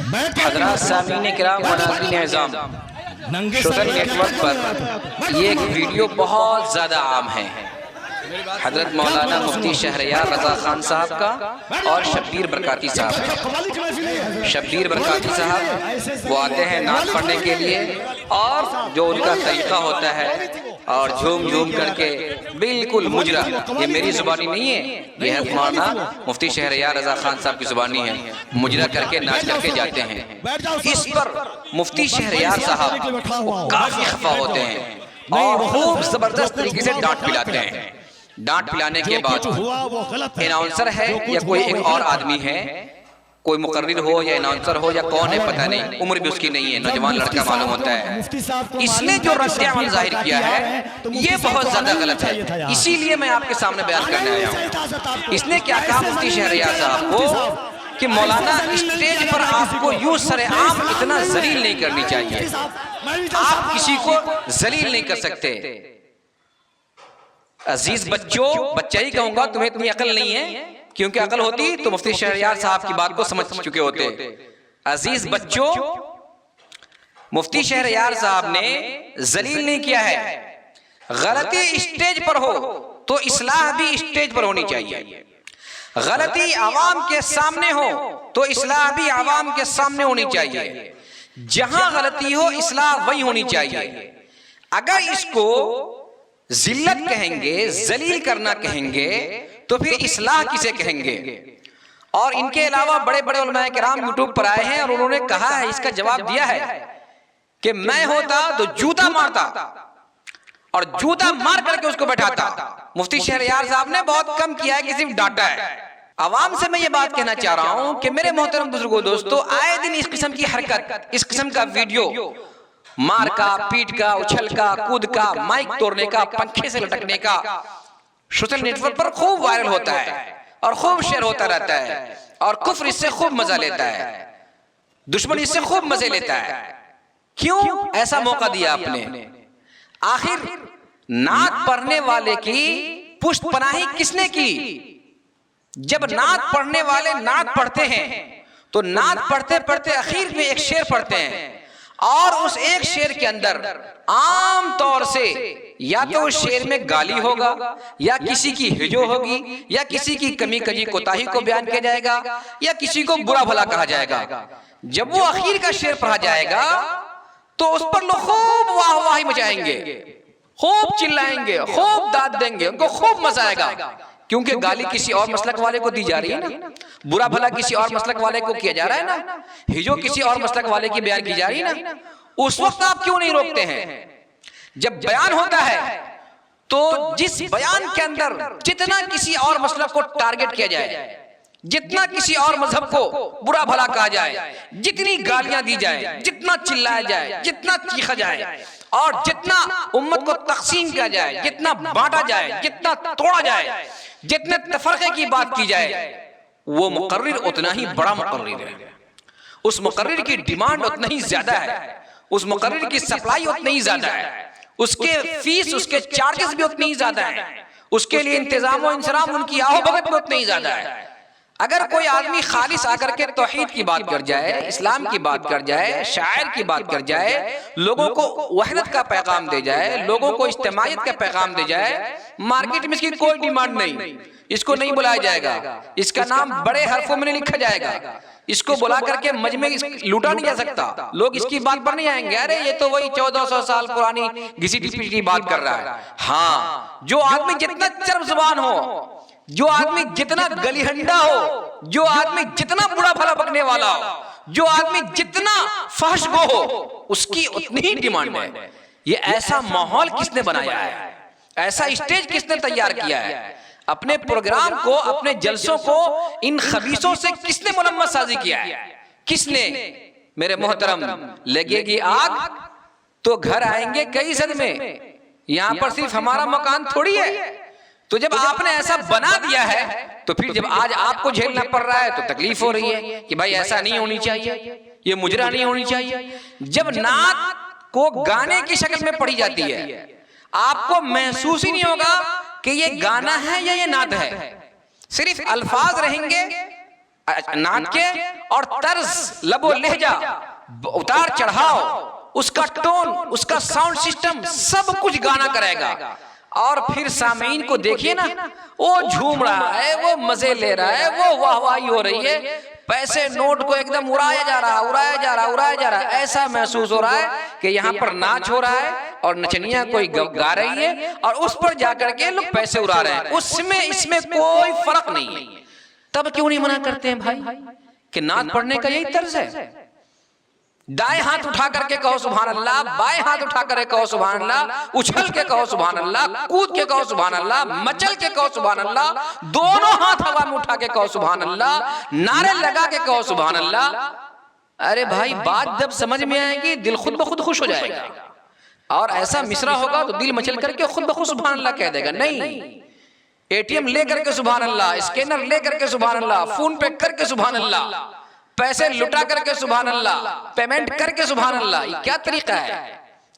हज़रात सामीन किराम व नाज़रीन एज़ाम, सोशल नेटवर्क पर ये एक वीडियो बहुत ज़्यादा आम है। हज़रत मौलाना मुफ्ती शहरयार रज़ा खान साहब का और शब्बीर बरकाती साहब का। शब्बीर बरकाती साहब वो आते हैं नात पढ़ने के लिए और जो उनका तरीका होता है और झूम झूम करके बिल्कुल मुजरा, ये मेरी ज़ुबानी नहीं है, ये है मौलाना मुफ्ती शहरयार रज़ा खान साहब की ज़ुबानी है। मुजरा करके नाच करके जाते हैं। इस पर मुफ्ती शहरयार साहब काफ़ी खफा होते हैं और खूब ज़बरदस्त तरीके से डांट पिलाते हैं। डांट पिलाने के बाद अनाउंसर है या कोई एक और आदमी है, कोई मुकर्रिर हो या अनाउंसर हो या कौन है पता नहीं, उम्र भी उसकी नहीं है, नौजवान लड़का मालूम होता है। इसने जो रद्द-ए-अमल जाहिर किया है ये बहुत ज्यादा गलत है, इसीलिए मैं आपके सामने बयान करने आया हूँ। इसने क्या कहा मुफ्ती शहरयार साहब को कि मौलाना स्टेज पर आपको यूं सरेआम इतना जलील नहीं करनी चाहिए, आप किसी को जलील नहीं कर सकते। अजीज बच्चों, बच्चा ही कहूंगा, तुम्हें इतनी अकल नहीं है, क्योंकि अकल होती तो मुफ्ती शहरयार साहब की बात को समझ चुके होते। अजीज बच्चों, मुफ्ती शहरयार साहब ने जलील नहीं किया है। गलती स्टेज पर हो तो इस्लाह भी स्टेज पर होनी चाहिए। गलती आवाम के सामने हो तो इस्लाह भी आवाम के सामने होनी चाहिए। जहां गलती हो इस्लाह वही होनी चाहिए। अगर इसको जिल्लत कहेंगे, जलील करना कहेंगे, तो फिर इस्लाह किसे कहेंगे? और इनके अलावा बड़े बड़े उलमाए किराम यूट्यूब पर आए हैं और उन्होंने कहा है, इसका जवाब दिया है कि मैं होता तो जूता मारता और जूता मार करके उसको बैठाता। मुफ्ती शहरयार साहब ने बहुत कम किया है कि सिर्फ डांटा है। आवाम से मैं ये बात कहना चाह रहा हूं कि मेरे मोहतरम बुजुर्गों, दोस्तों, आए दिन इस किस्म की हरकत, इस किस्म का वीडियो, मार का, पीट का, उछल का, कूद का, माइक तोड़ने का, पंखे से लटकने का सोशल नेटवर्क पर खूब वायरल होता है और खूब शेयर होता रहता है और कुफ्र इससे खूब मजा लेता है, दुश्मन इससे खूब मजे लेता है। क्यों ऐसा मौका दिया आपने? आखिर नात पढ़ने वाले की पुष्ट पनाही किसने की? जब नात पढ़ने वाले नात पढ़ते हैं तो नात पढ़ते पढ़ते आखिर में एक शेर पढ़ते हैं और उस एक शेर के अंदर आम तौर से या तो उस शेर में गाली होगा या किसी की हिजो होगी या किसी की कमी कजी कोताही को बयान किया जाएगा या किसी को बुरा भला कहा जाएगा। जब वो आखिर का शेर पढ़ा जाएगा तो उस पर लोग खूब वाहवाही मचाएंगे, खूब चिल्लाएंगे, खूब दाद देंगे, उनको खूब मजा आएगा, क्योंकि गाली किसी और मसलक वाले को दी जा रही है ना, बुरा भला किसी और मसलक वाले को किया जा रहा है ना, हिजो किसी और मसलक वाले की बयान की जा रही है ना। उस वक्त आप क्यों नहीं रोकते हैं? जब बयान होता है तो जिस बयान के अंदर जितना किसी और मसलक को टारगेट किया जाए, जितना किसी और मजहब को बुरा भला कहा जाए, जितनी गालियां दी जाए, जितना चिल्लाया जाए, जितना चीखा जाए और जितना उम्मत को तकसीम किया जाए, जितना बांटा जाए, जितना तोड़ा जाए, जितने तफरके की बात की जाए, वो मुकर्रिर उतना ही बड़ा मुकर्रिर है, उस मुकर्रिर की डिमांड उतना ही ज्यादा है, उस मुकर्रिर की सप्लाई उतनी ही ज्यादा है, उसके फीस, उसके चार्जेस भी उतनी ही ज्यादा है, उसके लिए इंतजाम और इंसराम, उनकी आओभगत भी उतनी ही ज्यादा है। अगर कोई आदमी खालिस आकर के तौहीद की बात कर जाए, इस्लाम की बात कर जाए, शायर की बात कर जाए, लोगों को वहदत का पैगाम दे जाए, लोगों को इज्तिमाइयत का पैगाम दे जाए, मार्केट में इसकी कोई डिमांड नहीं, इसको नहीं बुलाया जाएगा, इसका नाम बड़े हरफों में नहीं लिखा जाएगा, इसको बुला करके मजमे लूटा नहीं जा सकता, लोग इसकी बात पर नहीं आएंगे, अरे ये तो वही 1400 साल पुरानी घिसी पिटी बात कर रहा है। हाँ, जो आदमी जितना चर्ब जुबान हो, जो आदमी जितना गलीहंडा हो, जो आदमी जितना बुरा भला बकने वाला हो, जो आदमी जितना फहशगो हो, उसकी उतनी ही डिमांड है। ये ऐसा माहौल किसने बनाया है? ऐसा स्टेज किसने तैयार किया है? अपने प्रोग्राम को, अपने जलसों को इन खबीसों से किसने मुनम्मत साजी किया है? किसने? मेरे मोहतरम, लगेगी आग तो घर आएंगे कई सदमे, यहां पर सिर्फ हमारा मकान थोड़ी है। तो जब आपने ऐसा बना दिया है तो फिर जब आज आपको झेलना पड़ रहा है तो तकलीफ हो रही है कि भाई ऐसा नहीं होनी चाहिए, ये मुजरा नहीं होनी चाहिए। जब नात को गाने की शक्ल में पढ़ी जाती है, आपको महसूस ही नहीं होगा कि ये गाना है या ये नात है, सिर्फ अल्फाज रहेंगे नाक के और तर्ज, लबो लहजा, उतार चढ़ाव, उसका टोन, उसका साउंड सिस्टम, सब कुछ गाना करेगा। और फिर सामीन को देखिए ना, वो झूम रहा है, वो मजे ले रहा है, वो वाहवाही हो रही है, पैसे नोट को एकदम उड़ाया जा रहा, उड़ाया जा रहा, उड़ाया जा रहा। ऐसा महसूस हो रहा है कि यहाँ पर नाच हो रहा है और नचनिया कोई गा रही है और उस पर जाकर के लोग पैसे उड़ा रहे हैं। उसमें इसमें कोई फर्क नहीं है। तब क्यों नहीं मना करते हैं भाई कि नात पढ़ने का यही तर्ज है? दाएं हाथ उठा करके कहो सुभान अल्लाह, बाएं हाथ उठा करके कहो सुभान अल्लाह, उछल के कहो सुभान अल्लाह, कूद के कहो सुभान अल्लाह, मचल के कहो सुभान अल्लाह, दोनों हाथ हवा में उठा के कहो सुभान अल्लाह, नारे लगा के कहो सुभान अल्लाह। अरे भाई, बात जब समझ में आएगी दिल खुद ब खुद खुश हो जाएगा। और ऐसा मिसरा होगा तो दिल मचल करके खुद ब खुद सुभान अल्लाह कह देगा। नहीं, एटीएम ले करके सुभान अल्लाह, स्कैनर ले करके सुभान अल्लाह, फोन पे करके सुभान अल्लाह, पैसे लुटा करके सुभान अल्लाह, पेमेंट करके सुभान अल्लाह। ये क्या तरीका है?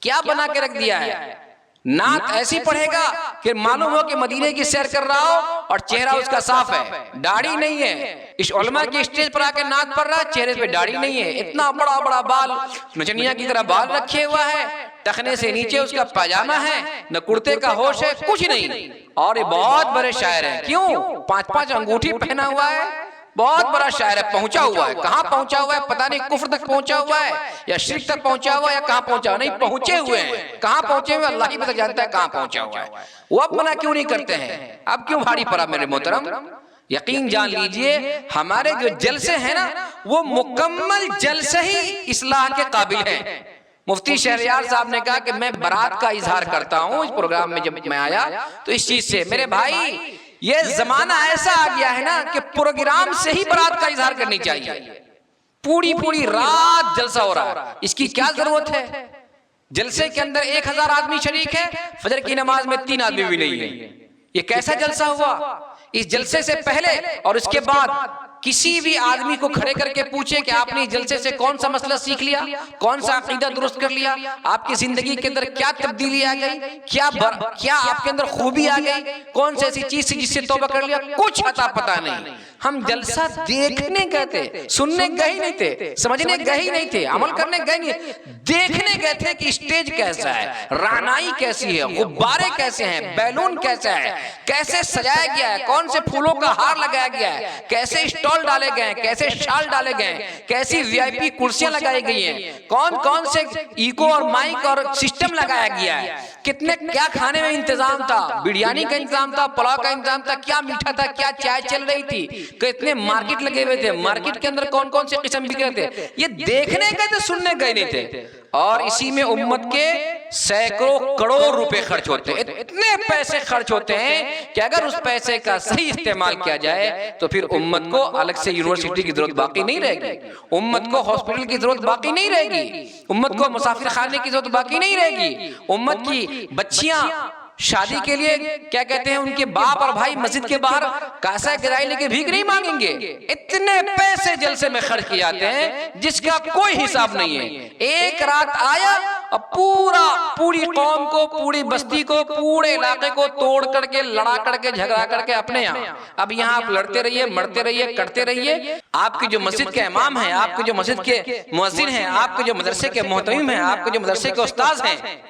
क्या बना के रख दिया है? नात ऐसी पढ़ेगा कि मालूम हो कि मदीने की सैर कर रहा हो और चेहरा उसका साफ है, दाढ़ी नहीं है। इस उलमा की स्टेज पर आके नात पढ़ रहा है, चेहरे पे दाढ़ी नहीं है, इतना बड़ा बड़ा बाल नचनिया की तरह बाल रखे हुआ है, टखने से नीचे उसका पाजामा है, न कुर्ते का होश है, कुछ नहीं। और ये बहुत बड़े शायर हैं। क्यों? 5-5 अंगूठी पहना हुआ है, बहुत बड़ा शायर है, पहुंचा हुआ है। कहां पहुंचा हुआ है पता नहीं, कुफ्र तक पहुंचा हुआ है या शिर्क तक पहुंचा हुआ है या कहां पहुंचा हुआ, नहीं पहुंचे हुए हैं। कहां पहुंचे हुए अल्लाह ही पता जानता है कहां पहुंचा हुआ है। वो अब मना क्यों नहीं करते हैं? अब क्यों भारी पड़ा मेरे मोहतरम? यकीन जान लीजिए, हमारे जो जलसे हैं ना, वो मुकम्मल जलसे ही इस्लाह के काबिल हैं। मुफ्ती शहरयार साहब ने कहा कि मैं बारात का इजहार करता हूं इस प्रोग्राम में। जब मैं आया तो इस चीज से, मेरे भाई, ये जमाना ऐसा आ गया है ना कि प्रोग्राम से ही बारात का इजहार करनी चाहिए। पूरी रात जलसा हो रहा है, इसकी क्या जरूरत है? जलसे के अंदर 1000 आदमी शरीक है, फजर की नमाज में 3 आदमी भी नहीं है। ये कैसा जलसा हुआ? इस जलसे से पहले और उसके बाद किसी भी आदमी को खड़े करके पूछे कि आपने इस जलसे से कौन सा मसला सीख लिया, कौन सा अकीदा दुरुस्त कर लिया, आपकी जिंदगी के अंदर क्या तब्दीली आ गई, क्या आपके अंदर खूबी आ गई, कौन सी ऐसी चीज थी जिससे तौबा कर लिया? कुछ पता नहीं। हम जलसा देखने गए थे, सुनने गए नहीं थे, समझने गए ही नहीं थे, अमल करने गए नहीं, देखने गए थे कि स्टेज कैसा है, रानाई कैसी है, गुब्बारे कैसे हैं, बैलून कैसा है, कैसे सजाया गया है, कौन से फूलों का हार लगाया गया है, कैसे स्टॉल डाले गए हैं, कैसे शाल डाले गए हैं, कैसी वीआईपी कुर्सियां लगाई गई हैं, कौन से इको और माइक और सिस्टम लगाया गया है, कितने क्या खाने में इंतजाम था, बिरयानी का इंतजाम था, पुलाव का इंतजाम था, क्या मीठा था, क्या चाय चल रही थी, कितने मार्केट लगे हुए थे, मार्केट के अंदर कौन से किस्म बिक रहे थे। ये देखने गए थे, सुनने गए नहीं थे। और इसी में उम्मत के सैकड़ों करोड़ रुपए खर्च होते हैं। इतने पैसे खर्च होते हैं कि अगर उस पैसे का सही इस्तेमाल किया जाए तो फिर उम्मत को अलग से यूनिवर्सिटी की जरूरत बाकी नहीं रहेगी, उम्मत को हॉस्पिटल की जरूरत बाकी नहीं रहेगी, उम्मत को मुसाफिर खाने की जरूरत बाकी नहीं रहेगी। उम्मत की बच्चियां शादी के लिए क्या कहते हैं, उनके बाप और भाई मस्जिद के बाहर कासा किराए लेके भीख नहीं मांगेंगे। इतने पैसे जलसे में खर्च किए जाते हैं जिसका कोई हिसाब नहीं है। एक रात आया और पूरी कौम को, पूरी बस्ती को, पूरे इलाके को तोड़ करके, लड़ा करके, झगड़ा करके अपने यहाँ। अब यहाँ आप लड़ते रहिए, मरते रहिए, करते रहिए। आपकी जो मस्जिद के इमाम हैं, आपके जो मस्जिद के मुअज्जिन हैं, आपके जो मदरसे के मोहतमिम हैं, आपके जो मदरसे के उस्ताद हैं,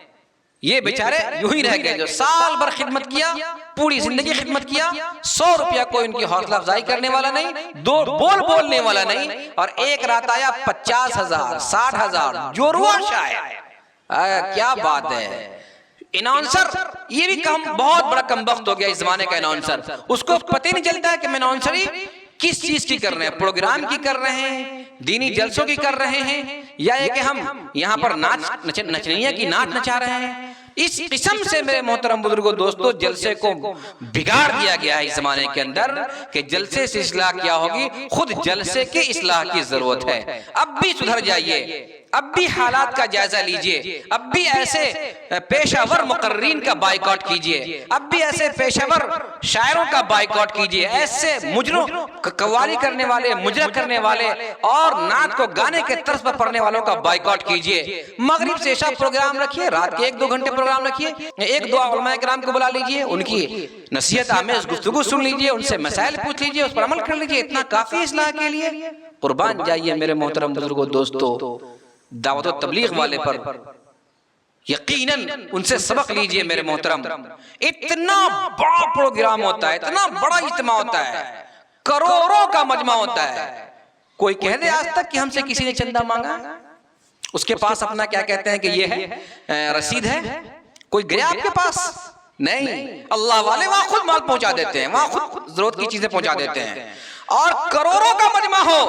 ये बेचारे यूं ही रह गए जो साल भर खिदमत किया, पूरी जिंदगी खिदमत किया, 100 रुपया कोई उनकी हौसला अफजाई करने वाला नहीं, 2 बोल बोलने वाला नहीं, और एक रात आया 50,000 60,000 जोरुआ शायर। क्या बात है। अनाउंसर, ये भी बहुत बड़ा कमबख्त हो गया इस जमाने का अनाउंसर। उसको पता ही नहीं चलता है कि मैं अनाउंसरी किस चीज की कर रहे हैं, प्रोग्राम की कर रहे हैं, दीनी जलसों की कर रहे हैं, या ये कि हम यहाँ पर नचनिया की नाच नचा रहे हैं। इस किस्म से मेरे मोहतरम बुजुर्गों, दोस्तों, जलसे को बिगाड़ दिया गया है इस जमाने के अंदर कि जलसे से इस्लाह क्या होगी, खुद जलसे के इस्लाह की जरूरत है। अब भी सुधर जाइए, अब भी हालात का जायजा लीजिए, अब भी ऐसे पेशावर मुकर्रीन का बाइकआउट कीजिए, अब भी ऐसे पेशावर शायरों का बाइकआउट कीजिए, ऐसे मुजरों कव्वाली करने वाले, मुजरा करने वाले और नात को गाने के तर्ज पर पढ़ने वालों का बाइकआउट कीजिए। मगरिब से इशा प्रोग्राम रखिए, रात के 1-2 घंटे प्रोग्राम रखिए, एक दो उलमाए किराम को बुला लीजिए, उनकी नसीहत आमेज गुफ्तगू सुन लीजिए, उनसे मसाइल पूछ लीजिए, उस पर अमल कर लीजिए, इतना काफी इस्लाह के लिए। कुर्बान जाइए मेरे मोहतरम बुजुर्गों, दोस्तों, दावत और तबलीग वाले पर यकीनन उनसे सबक लीजिए मेरे मोहतरम। इतना बड़ा प्रोग्राम होता है, इतना बड़ा इज्तिमा होता है, करोड़ों का मजमा होता है। कोई कह दे आज तक कि हमसे किसी ने चंदा मांगा? उसके पास अपना क्या कहते हैं कि ये है रसीद है, कोई गया आपके पास? नहीं, अल्लाह वाले वहां खुद माल पहुंचा देते हैं, वहां खुद जरूरत की चीजें पहुंचा देते हैं, और करोड़ों का मजमा हो।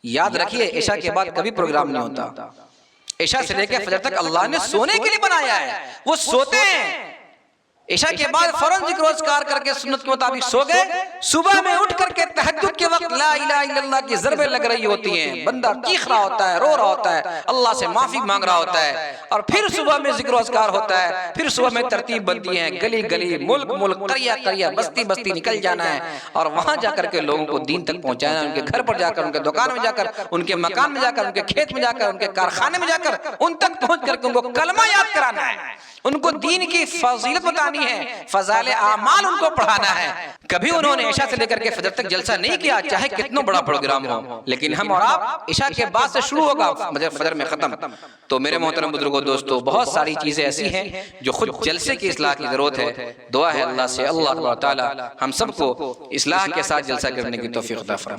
याद रखिए, इशा के बाद कभी प्रोग्राम नहीं होता। इशा से लेकर फजर तक अल्लाह ने सोने के लिए बनाया है, वो सोते हैं। इशा के बाद फौरन जिक्र रोजगार करके सुन्नत के मुताबिक सो गए, सुबह में उठ करके तहज्जुद के वक्त ला इलाहा इल्लल्लाह की ज़रबें लग रही होती हैं, बंदा चीख रहा होता है, रो रहा होता है, अल्लाह से माफी मांग रहा होता है, और फिर सुबह में जिक्र रोजगार होता है, फिर सुबह में तरतीब बनती है, गली गली, मुल्क मुल्क, करिया करिया, बस्ती बस्ती निकल जाना है, और वहां जाकर के लोगों को दीन तक पहुंचाना, उनके घर पर जाकर, उनके दुकान में जाकर, उनके मकान में जाकर, उनके खेत में जाकर, उनके कारखाने में जाकर, उन तक पहुंच करके उनको कलमा याद कराना है, उनको दीन की फजीलत बतानी है, फजाइल आमाल उनको पढ़ाना है। कभी उन्होंने इशा से लेकर के फजर तक जलसा नहीं किया, चाहे कितना बड़ा प्रोग्राम हो, लेकिन हम और आप इशा के बाद से शुरू होगा, फजर में खत्म। तो मेरे मोहतरम बुजुर्गों, दोस्तों, बहुत सारी चीजें ऐसी हैं जो खुद जलसे की इस्लाह की जरूरत है। दुआ है अल्लाह से, अल्लाह ताला हम सबको इस्लाह के साथ जलसा करने की तौफीक अता फरमाए।